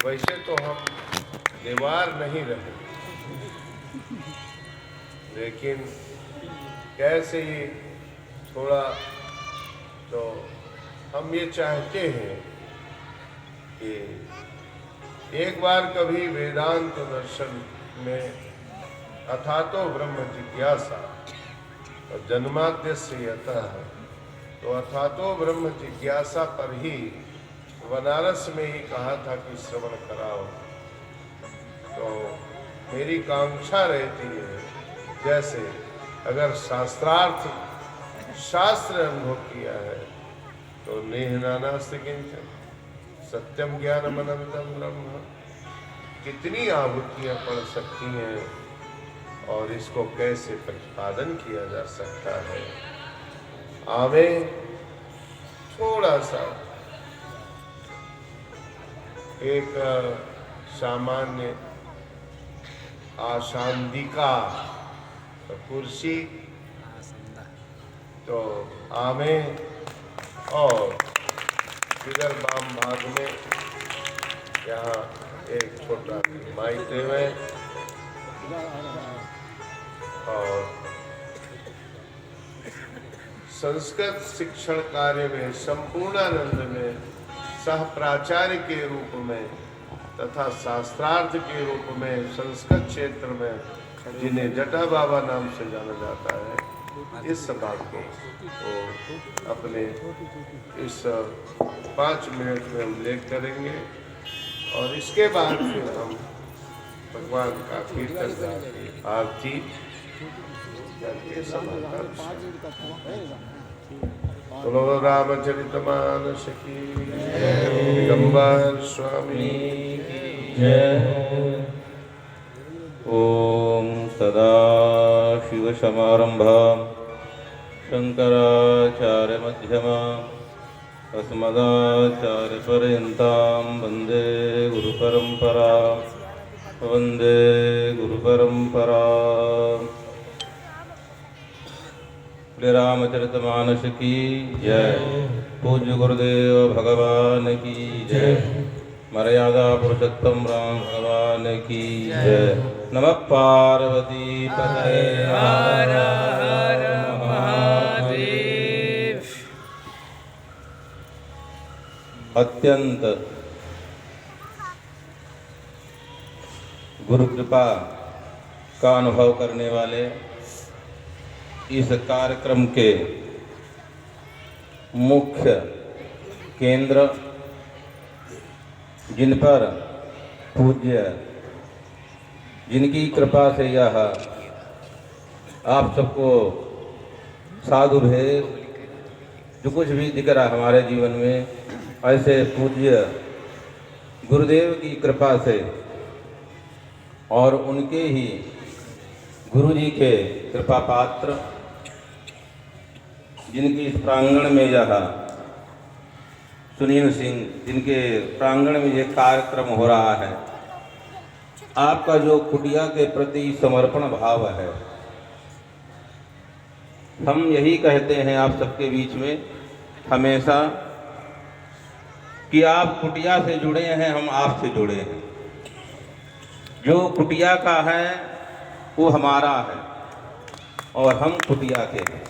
वैसे तो हम दीवार नहीं रहे, लेकिन कैसे ही थोड़ा तो हम ये चाहते हैं कि एक बार कभी वेदांत दर्शन में अथातो ब्रह्म जिज्ञासा और जन्माद्यस्य यतः, तो अथातो ब्रह्म जिज्ञासा पर ही बनारस में ही कहा था कि श्रवण कराओ। तो मेरी कांक्षा रहती है, जैसे अगर शास्त्रार्थ शास्त्र अनुभव किया है तो नेह नानास्ति किंचन सत्यम ज्ञानम अनंतम ब्रह्म, कितनी आहुतियां पड़ सकती हैं और इसको कैसे प्रतिपादन किया जा सकता है। आवे थोड़ा सा एक सामान्य आशांदिका कुर्सी, तो आमे और इधर बाम भाग में यहाँ एक छोटा माइक में और संस्कृत शिक्षण कार्य में संपूर्णानंद में सह प्राचार्य के रूप में तथा शास्त्रार्थ के रूप में संस्कृत क्षेत्र में जिन्हें जटा बाबा नाम से जाना जाता है, इस सभा को वो अपने इस 5 मिनट में उल्लेख करेंगे और इसके बाद फिर हम भगवान का कीर्तन करके आरती करके सभा का बोलो रामचरितमानस की दिगंबर स्वामी जय। ओम सदाशिवसमारंभां शंकराचार्यमध्यमाम् अस्मदाचार्यपर्यन्तां वन्दे गुरुपरम्परां वन्दे गुरुपरम्पराम्। श्री रामचरितमानस की जय। पूज्य गुरुदेव भगवान की जय। मर्यादा पुरुषोत्तम राम भगवान की जय। नमः पार्वती पतये हर हर महादेव। अत्यंत गुरु कृपा का अनुभव करने वाले इस कार्यक्रम के मुख्य केंद्र, जिन पर पूज्य जिनकी कृपा से यह आप सबको साधु भेद जो कुछ भी दिख रहा हमारे जीवन में, ऐसे पूज्य गुरुदेव की कृपा से और उनके ही गुरु जी के कृपा पात्र जिनकी इस प्रांगण में यह सुनील सिंह, जिनके प्रांगण में ये कार्यक्रम हो रहा है, आपका जो कुटिया के प्रति समर्पण भाव है, हम यही कहते हैं आप सबके बीच में हमेशा कि आप कुटिया से जुड़े हैं, हम आपसे जुड़े हैं। जो कुटिया का है वो हमारा है और हम कुटिया के हैं,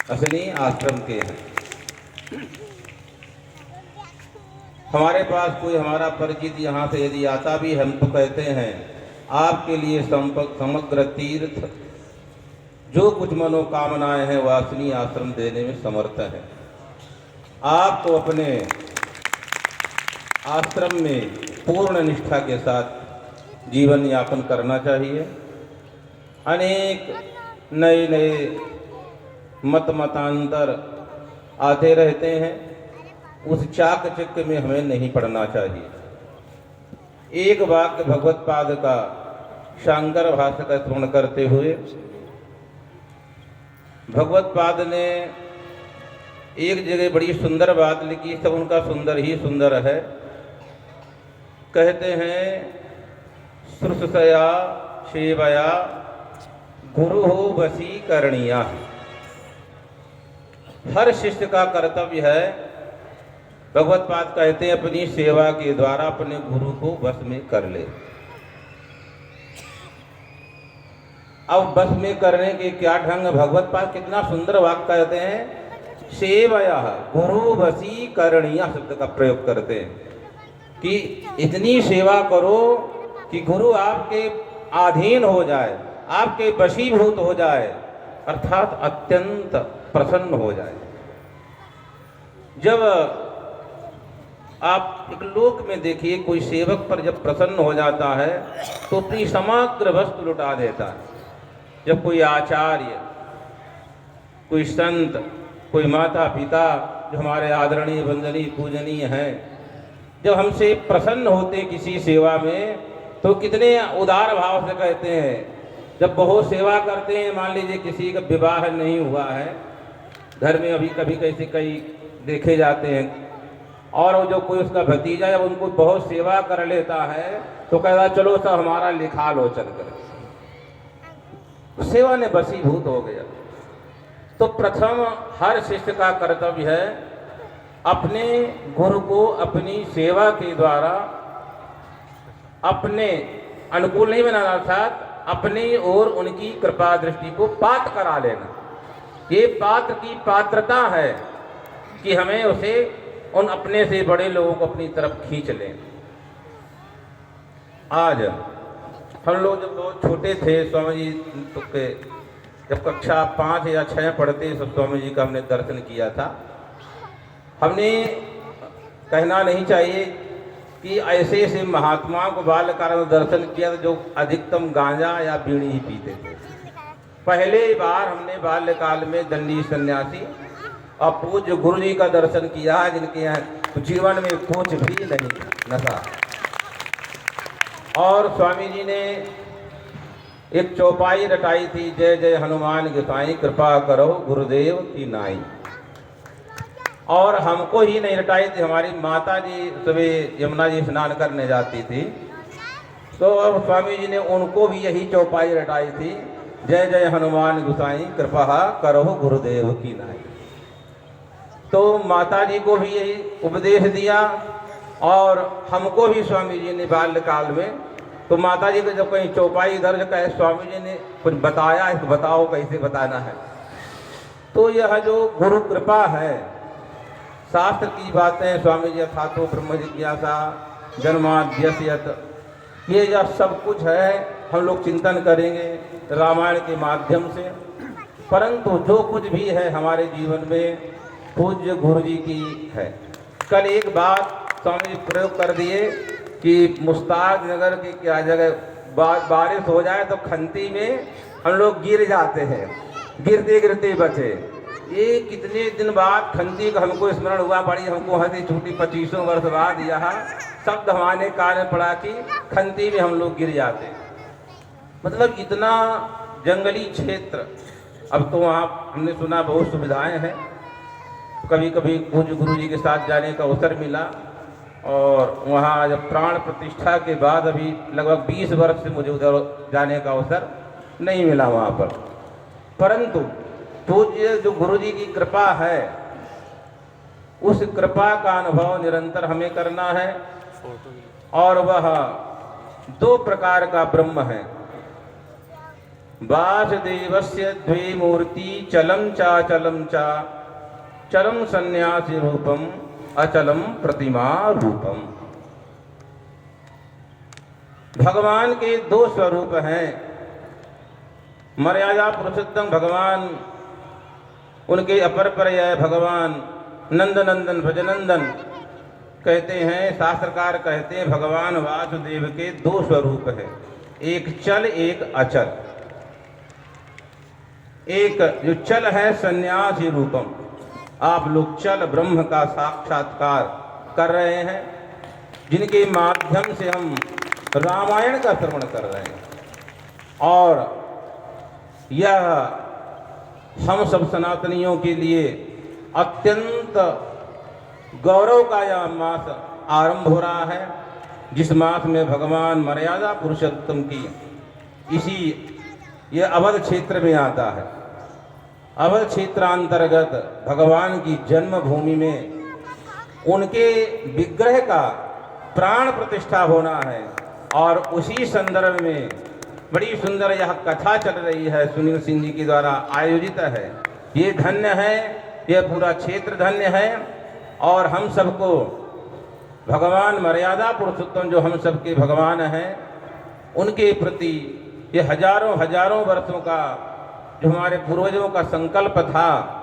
असली आश्रम के हैं। हमारे पास कोई हमारा परिचित यहाँ से यदि आता भी, हम तो कहते हैं आपके लिए समग्र तीर्थ जो कुछ मनोकामनाएं हैं वह असली आश्रम देने में समर्थ है। आपको अपने आश्रम में पूर्ण निष्ठा के साथ जीवन यापन करना चाहिए। अनेक नए नए मतांतर आते रहते हैं, उस चाकचक्य में हमें नहीं पड़ना चाहिए। एक वाक्य भगवत पाद का शांकर भाष्य का स्मरण करते हुए भगवत पाद ने एक जगह बड़ी सुंदर बात लिखी, सब उनका सुंदर ही सुंदर है। कहते हैं श्रुतया सेवया गुरु हो वशीकरणीया। हर शिष्य का कर्तव्य है भगवत पाद कहते हैं अपनी सेवा के द्वारा अपने गुरु को वश में कर ले। अब वश में करने के क्या ढंग, भगवत पाद कितना सुंदर वाक्य कहते हैं, सेवया गुरु वशीकरणीय शब्द का प्रयोग करते हैं कि इतनी सेवा करो कि गुरु आपके अधीन हो जाए, आपके वशीभूत हो जाए, अर्थात अत्यंत प्रसन्न हो जाए। जब आप एक लोक में देखिए, कोई सेवक पर जब प्रसन्न हो जाता है तो अपनी समग्र वस्तु लुटा देता है। जब कोई आचार्य, कोई संत, कोई माता पिता जो हमारे आदरणीय वंदनीय पूजनीय हैं, जब हमसे प्रसन्न होते किसी सेवा में तो कितने उदार भाव से कहते हैं। जब बहुत सेवा करते हैं, मान लीजिए किसी का विवाह नहीं हुआ है, घर में अभी कभी कैसे कई देखे जाते हैं, और वो जो कोई उसका भतीजा जब उनको बहुत सेवा कर लेता है तो कहता चलो सब हमारा लिखा लो चल कर, सेवा ने वशीभूत हो गया। तो प्रथम हर शिष्य का कर्तव्य है अपने गुरु को अपनी सेवा के द्वारा अपने अनुकूल नहीं बनाना, अर्थात अपनी ओर उनकी कृपा दृष्टि को पात्र करा लेना। ये पात्र की पात्रता है कि हमें उसे उन अपने से बड़े लोगों को अपनी तरफ खींच लें। आज हम लोग जब बहुत छोटे थे, स्वामी जी तो के जब कक्षा 5 या 6 पढ़ते तो स्वामी जी का हमने दर्शन किया था। हमने कहना नहीं चाहिए कि ऐसे ऐसे महात्माओं को बाल्यकाल में दर्शन किया जो अधिकतम गांजा या बीड़ी ही पीते थे। पहले बार हमने बाल्यकाल में दंडी सन्यासी और पूज्य गुरु जी का दर्शन किया जिनके यहाँ जीवन में कुछ भी नहीं नशा। और स्वामी जी ने एक चौपाई रटाई थी, जय जय हनुमान गोसाई कृपा करो गुरुदेव की नाई। और हमको ही नहीं रटाई थी, हमारी माता जी सुबह यमुना जी स्नान करने जाती थी तो अब स्वामी जी ने उनको भी यही चौपाई रटाई थी, जय जय हनुमान गोसाई कृपा करो गुरुदेव की नाई। तो माता जी को भी यही उपदेश दिया और हमको भी स्वामी जी ने बाल्यकाल में। तो माता जी को जब कहीं चौपाई दर्ज कहे स्वामी जी ने कुछ बताया है तो बताओ कैसे बताना है। तो यह जो गुरु कृपा है, शास्त्र की बातें स्वामी जी अथातो ब्रह्म जिज्ञासा जन्माद्यस्यत, ये जब सब कुछ है हम लोग चिंतन करेंगे रामायण के माध्यम से। परंतु जो कुछ भी है हमारे जीवन में पूज्य गुरु जी की है। कल एक बात स्वामी जी प्रयोग कर दिए कि मुस्ताक नगर की क्या जगह बारिश हो जाए तो खंती में हम लोग गिर जाते हैं, गिरते गिरते बचे। ये कितने दिन बाद खंती का हमको स्मरण हुआ, बड़ी हमको हंसी छूटी। 25 वर्ष बाद यह शब्द हमारे कान में पड़ा कि खंती में हम लोग गिर जाते। मतलब इतना जंगली क्षेत्र। अब तो वहाँ हमने सुना बहुत सुविधाएं हैं, कभी कभी पूज्य गुरु जी के साथ जाने का अवसर मिला और वहाँ जब प्राण प्रतिष्ठा के बाद अभी लगभग 20 वर्ष से मुझे उधर जाने का अवसर नहीं मिला वहाँ पर। परंतु पूज्य जो गुरु जी की कृपा है, उस कृपा का अनुभव निरंतर हमें करना है। और वह 2 प्रकार का ब्रह्म है। वासुदेवस्य द्वे मूर्ति चलम चाचलम चा, चलम सन्यासी रूपम अचलम प्रतिमा रूपम। भगवान के 2 स्वरूप हैं। मर्यादा पुरुषोत्तम भगवान, उनके अपर पर्याय भगवान नंदनंदन भजनंदन कहते हैं। शास्त्रकार कहते हैं भगवान वासुदेव के 2 स्वरूप हैं, एक चल एक अचल। एक जो चल है सन्यासी रूपम, आप लोग चल ब्रह्म का साक्षात्कार कर रहे हैं, जिनके माध्यम से हम रामायण का श्रवण कर रहे हैं। और यह हम सब सनातनियों के लिए अत्यंत गौरव का यह मास आरंभ हो रहा है, जिस मास में भगवान मर्यादा पुरुषोत्तम की इसी ये अवध क्षेत्र में आता है। अवध क्षेत्रांतर्गत भगवान की जन्मभूमि में उनके विग्रह का प्राण प्रतिष्ठा होना है। और उसी संदर्भ में बड़ी सुंदर यह कथा चल रही है, सुनील सिंह जी के द्वारा आयोजित है। ये धन्य है, यह पूरा क्षेत्र धन्य है। और हम सबको भगवान मर्यादा पुरुषोत्तम जो हम सबके भगवान हैं, उनके प्रति ये हजारों हजारों वर्षों का जो हमारे पूर्वजों का संकल्प था।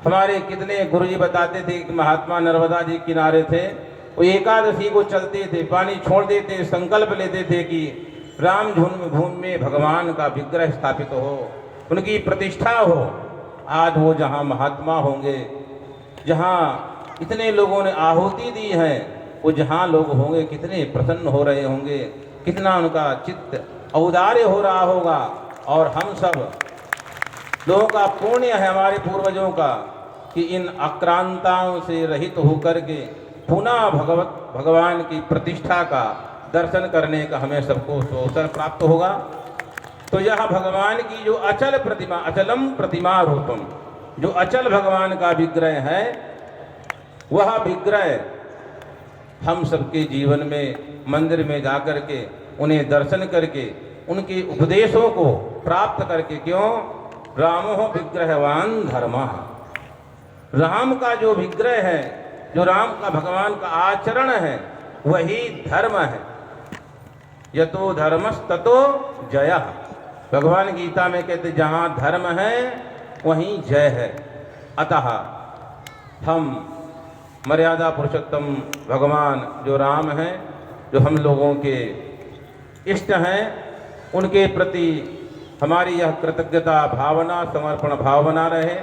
हमारे कितने गुरुजी बताते थे कि महात्मा नर्मदा जी किनारे थे, वो एकादशी को चलते थे, पानी छोड़ देते, संकल्प लेते थे कि राम जन्मभूमि में भगवान का विग्रह स्थापित हो, उनकी प्रतिष्ठा हो। आज वो जहाँ महात्मा होंगे, जहाँ इतने लोगों ने आहुति दी है, वो जहाँ लोग होंगे कितने प्रसन्न हो रहे होंगे, कितना उनका चित्त औदार्य हो रहा होगा। और हम सब लोगों का पुण्य है, हमारे पूर्वजों का, कि इन आक्रांताओं से रहित होकर के पुनः भगवान की प्रतिष्ठा का दर्शन करने का हमें सबको अवसर प्राप्त होगा। तो यह भगवान की जो अचल प्रतिमा, अचलम प्रतिमा रूपम, जो अचल भगवान का विग्रह है, वह विग्रह हम सबके जीवन में मंदिर में जाकर के उन्हें दर्शन करके उनके उपदेशों को प्राप्त करके, क्यों रामो विग्रहवान धर्मः, राम का जो विग्रह है, जो राम का भगवान का आचरण है, वही धर्म है। यतो धर्मस्ततो जयः, भगवान गीता में कहते जहाँ धर्म है वहीं जय है। अतः हम मर्यादा पुरुषोत्तम भगवान जो राम हैं, जो हम लोगों के इष्ट हैं, उनके प्रति हमारी यह कृतज्ञता भावना, समर्पण भाव बना रहे।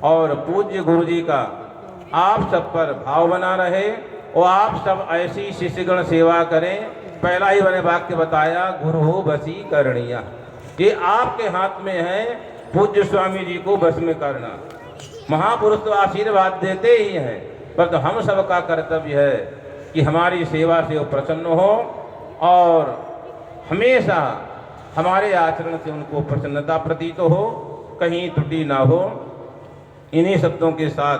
और पूज्य गुरु जी का आप सब पर भाव बना रहे, और आप सब ऐसी शिष्यगण सेवा करें। पहला ही मैंने वाक्य बताया, गुरु हो बसी करणीय, ये आपके हाथ में है पूज्य स्वामी जी को बस में करना। महापुरुष तो आशीर्वाद देते ही हैं, पर तो हम सबका कर्तव्य है कि हमारी सेवा से वो प्रसन्न हो और हमेशा हमारे आचरण से उनको प्रसन्नता प्रतीत हो, कहीं त्रुटि ना हो। इन्हीं शब्दों के साथ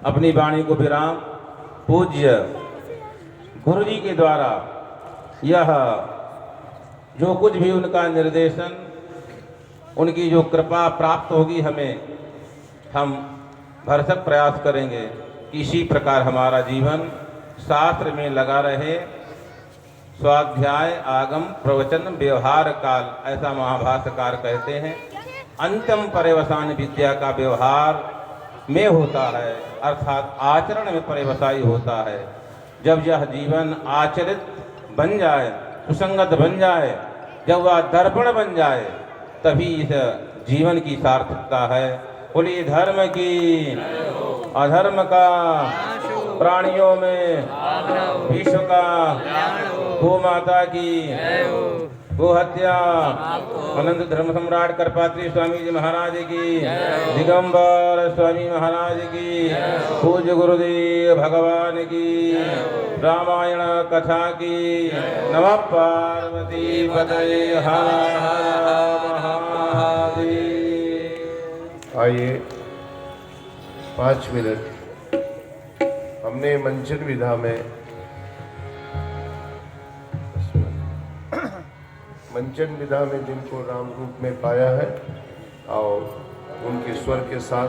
अपनी वाणी को विराम पूज्य गुरु जी के द्वारा यह जो कुछ भी उनका निर्देशन, उनकी जो कृपा प्राप्त होगी हमें, हम भरसक प्रयास करेंगे कि इसी प्रकार हमारा जीवन शास्त्र में लगा रहे। स्वाध्याय, आगम, प्रवचन, व्यवहार काल, ऐसा महाभाष्यकार कहते हैं। अंतिम पर्यवसान विद्या का व्यवहार में होता है, अर्थात आचरण में पर्यवसायी होता है। जब यह जीवन आचरित बन जाए, सुसंगत बन जाए, जब वह दर्पण बन जाए, तभी इस जीवन की सार्थकता है। बोलिए धर्म की, अधर्म का, प्राणियों में विश्व का, गो माता की, गो हत्या, अनंत धर्म सम्राट करपात्री स्वामी जी महाराज की, दिगंबर स्वामी महाराज की, पूज्य गुरुदेव भगवान की, रामायण कथा की। नमः पार्वती पतये, हर हर महादेव। आइए 5 मिनट हमने मंचन विधा में जिनको राम रूप में पाया है और उनके स्वर के साथ